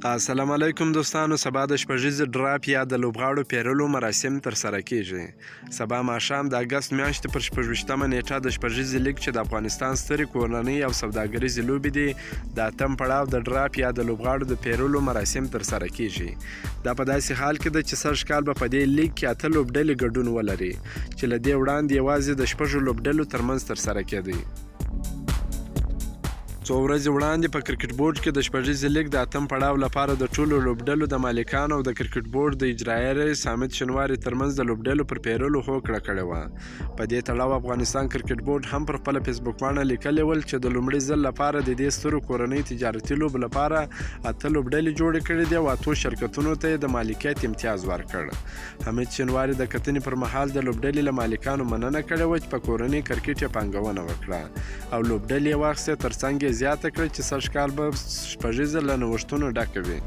السلام علیکم دوستانو. سبا د شپږیزې ډراپ یا د لوبغاړو پیرلو مراسم ترسره کیږي. سبا ماښام د اګست میاشتې پر 26مه نیټه د شپږیزې لیګ چې د افغانستان سترې کورنۍ او سوداګریزې لوبې دي د اتم پړاو د ډراپ یا د لوبغاړو د پیرلو مراسم ترسره کیږي. دا په داسې حال کې ده چې سږ کال به په دې لیګ کې 8 لوبډلې ګډون ولري چې له دې وړاندې یوازې د 6 لوبډلو ترمنځ ترسره کېدی. څو ورځې وړاندې په کرکټ بورډ کې د شپږیزې لیګ د اتم پړاو لپاره د ټولو لوبډلو د مالکانو او د کرکټ بورډ د اجرایي رئیس حامد شینواري ترمنځ د لوبډلو پر پیرلو هوکړه کړې وه. په دې تړاو افغانستان کرکټ بورډ هم پر خپله فیسبوک پاڼه لیکلی ول چې د لومړي ځل لپاره د دې سترو کورنۍ تجارتي لوبو لپاره 8 لوبډلې جوړې کړې دي او 8 شرکتونو ته یې د مالکیت امتیاز ورکړ. حامد شینواري د کتنې پر مهال د لوبډلې له مالکانو مننه کړې وه چې په کورنۍ کرکټ یې پانګونه وکړه او لوبډلې یې واخیستې، ترڅنګ یې زیاته کړه چې سږ کال به شپږیزه له نوښتونو ډکه وي.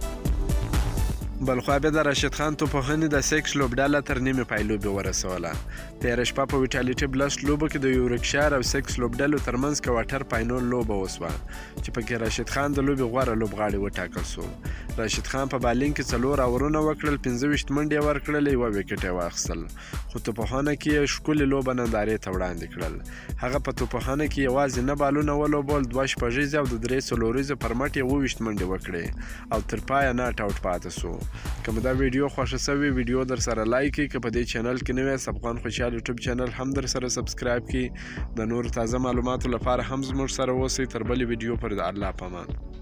بلخوا بیا د راشد خان توپوهنې د سیکس لوبډله تر نیمې پایلوبې ورسوله. تېره شپه په ویټالیټي بلسټ لوبو کې د یورکشایر او سیکس لوبډلو ترمنځ کوارټر فاینل لوبه وسوه چې پکې راشد خان د لوبې غوره لوبغاړی وټاکل سو. راشد خان په بالینګ کې 4 اورونه وکړل، 25 منډې یې ورکړل، 1 وکټ یې واخیستل، خو توپوهنه کې یې ښکلې لوبه نندارې ته وړاندې کړل. هغه په توپوهنه کې یوازې 9 بالونه ولوبول، 2 شپږیزې او د 3 څلوریزې پر مټ 21 منډې وکړې او تر پایه ناټ آوټ پاتې سو. که مو دا ویډیو خوښه سوې ویډیو در سره لایک کړئ، که په دې چینل کې نوی یاست افغان خوشحال یوټیوب چینل هم در سره سبسکرایب کړئ. د نورو تازه معلوماتو لپاره هم زموږ سره اوسئ. تر بلې ویډیو پورې د الله په امان.